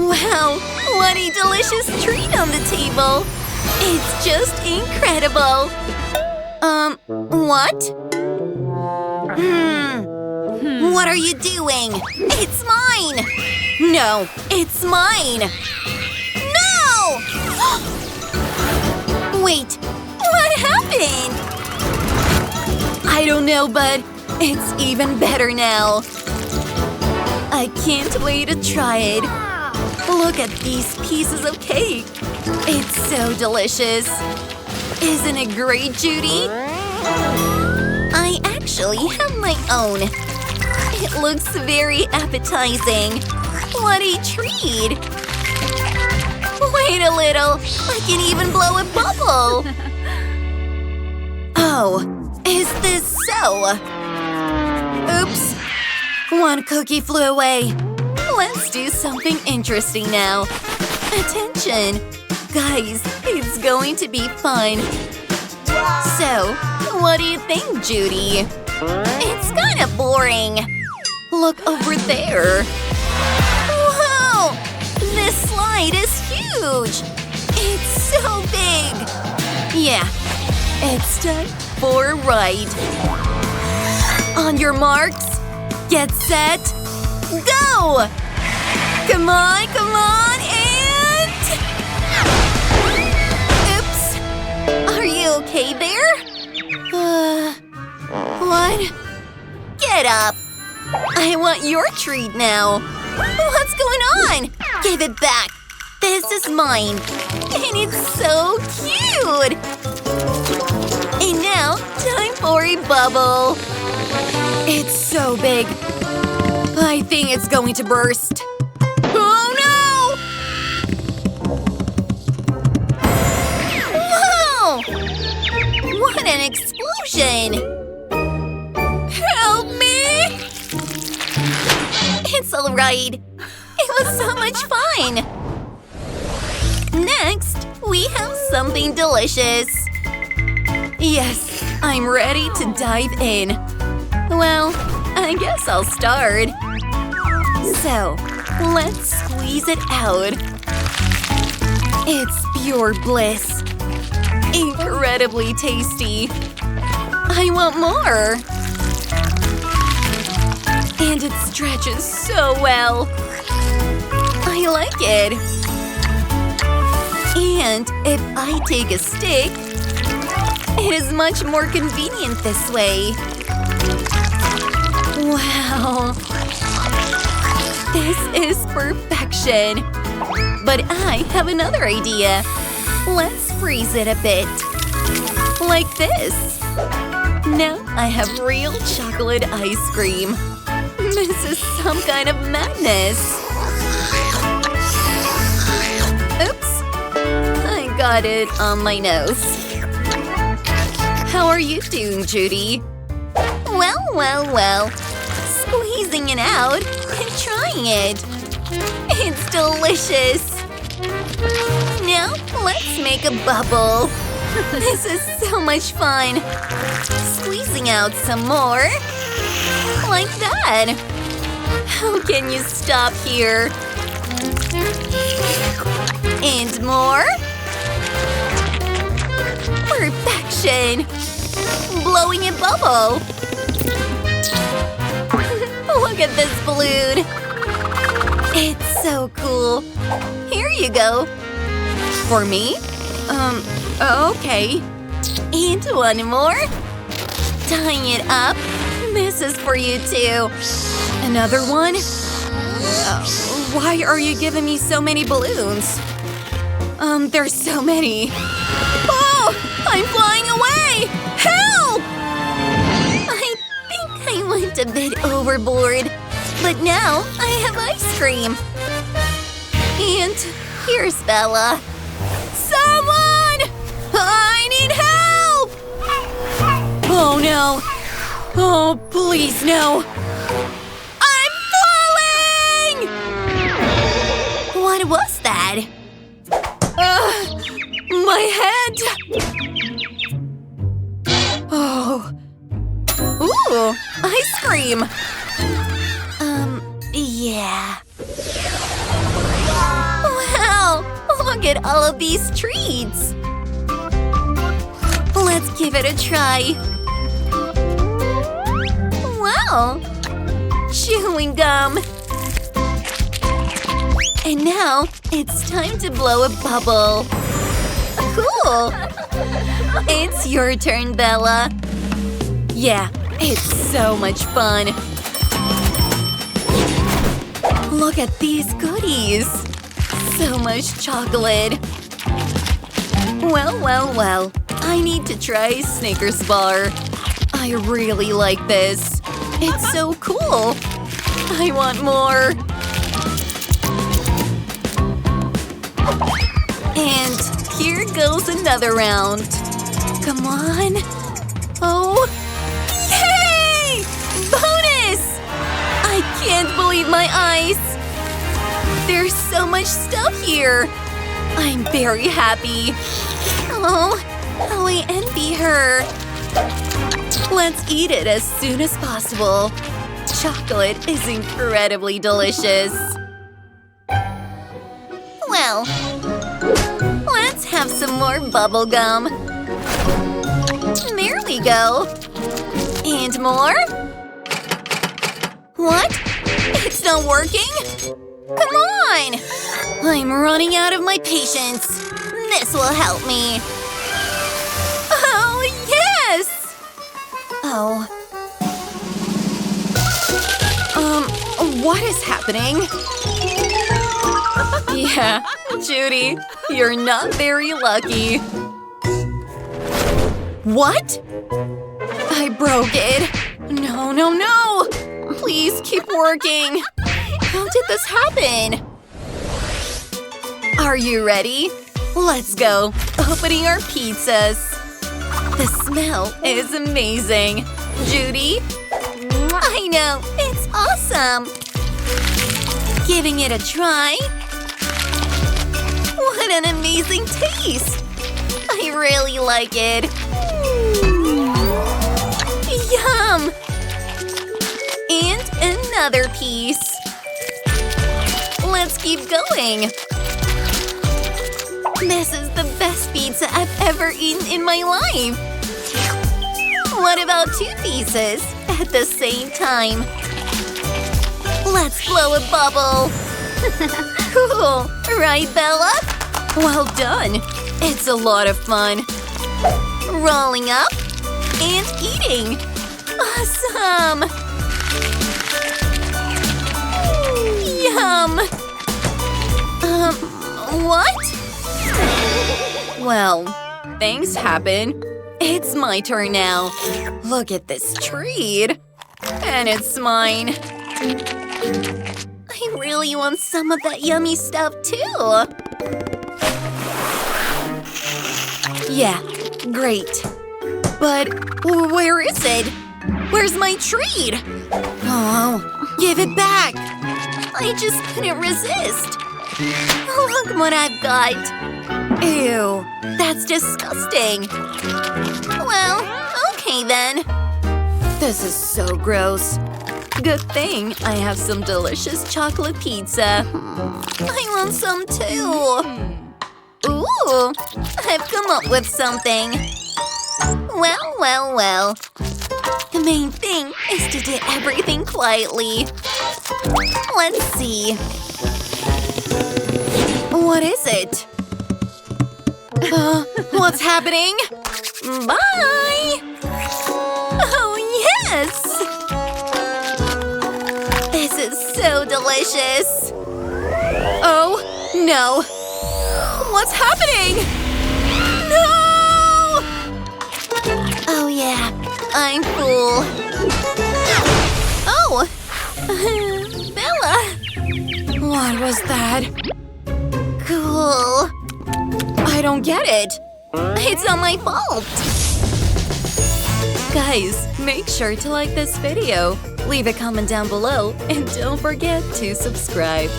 Wow, what a delicious treat on the table! It's just incredible! What? What are you doing? It's mine! No, it's mine! No! Wait, what happened? I don't know, but it's even better now. I can't wait to try it. Look at these pieces of cake. It's so delicious. Isn't it great, Judy? I actually have my own. It looks very appetizing. What a treat! Wait a little. I can even blow a bubble. Oh, is this so? Oops. One cookie flew away. Let's do something interesting now. Attention! Guys, it's going to be fun. So, what do you think, Judy? It's kind of boring. Look over there. Whoa! This slide is huge! It's so big! Yeah, it's time for a ride. On your marks, get set, go! Come on, and… Oops! Are you okay there? What? Get up! I want your treat now! What's going on? Give it back! This is mine! And it's so cute! And now, time for a bubble! It's so big! I think it's going to burst! Oh no! Whoa! What an explosion! Help me! It's alright. It was so much fun! Next, we have something delicious. Yes, I'm ready to dive in. Well, I guess I'll start. So, let's squeeze it out. It's pure bliss. Incredibly tasty. I want more. And it stretches so well. I like it. And if I take a stick, it is much more convenient this way. Wow. This is perfection. But I have another idea. Let's freeze it a bit. Like this. Now I have real chocolate ice cream. This is some kind of madness. Oops. I got it on my nose. How are you doing, Judy? Well. Squeezing it out and trying it. It's delicious. Now, let's make a bubble. This is so much fun. Squeezing out some more. Like that. How can you stop here? And more. Perfection. Blowing a bubble. Look at this balloon. It's so cool. Here you go. For me? Okay. And one more. Tying it up. This is for you too. Another one? Why are you giving me so many balloons? There's so many. Oh! I'm flying away! Help! I think I went a bit overboard. But now I have ice cream. And here's Bella. Someone! I need help! Oh no. Oh, please no. I'm falling! What was that? My head! Oh. Ooh, ice cream. Yeah. at all of these treats! Let's give it a try. Wow! Chewing gum! And now, it's time to blow a bubble. Cool! It's your turn, Bella. Yeah, it's so much fun. Look at these goodies. So much chocolate. Well. I need to try Snickers bar. I really like this. It's so cool. I want more. And here goes another round. Come on. Oh. Yay! Bonus! I can't believe my eyes. There's so much stuff here. I'm very happy. Oh, how I envy her. Let's eat it as soon as possible. Chocolate is incredibly delicious. Well, let's have some more bubble gum. There we go. And more? What? It's not working? Come on! I'm running out of my patience. This will help me. Oh, yes! Oh. What is happening? Yeah, Judy, you're not very lucky. What? I broke it. No. Please keep working. How did this happen? Are you ready? Let's go. Opening our pizzas. The smell is amazing. Judy? I know, it's awesome. Giving it a try. What an amazing taste. I really like it. Yum! And another piece. Let's keep going. This is the best pizza I've ever eaten in my life. What about 2 pieces at the same time? Let's blow a bubble. Cool, right, Bella? Well done. It's a lot of fun. Rolling up and eating. Awesome. Yum. What? Well, things happen. It's my turn now. Look at this treat. And it's mine. I really want some of that yummy stuff, too. Yeah, great. But where is it? Where's my treat? Oh, give it back. I just couldn't resist. Look what I've got. Ew, that's disgusting. Well, okay then. This is so gross. Good thing I have some delicious chocolate pizza. I want some too. Ooh, I've come up with something. Well. The main thing is to do everything quietly. Let's see. What is it? What's happening? Bye! Oh, yes! This is so delicious! Oh, no! What's happening? No! Oh, yeah. I'm full. Oh! Bella! What was that? Cool. I don't get it. It's not my fault. Guys, make sure to like this video, leave a comment down below, and don't forget to subscribe.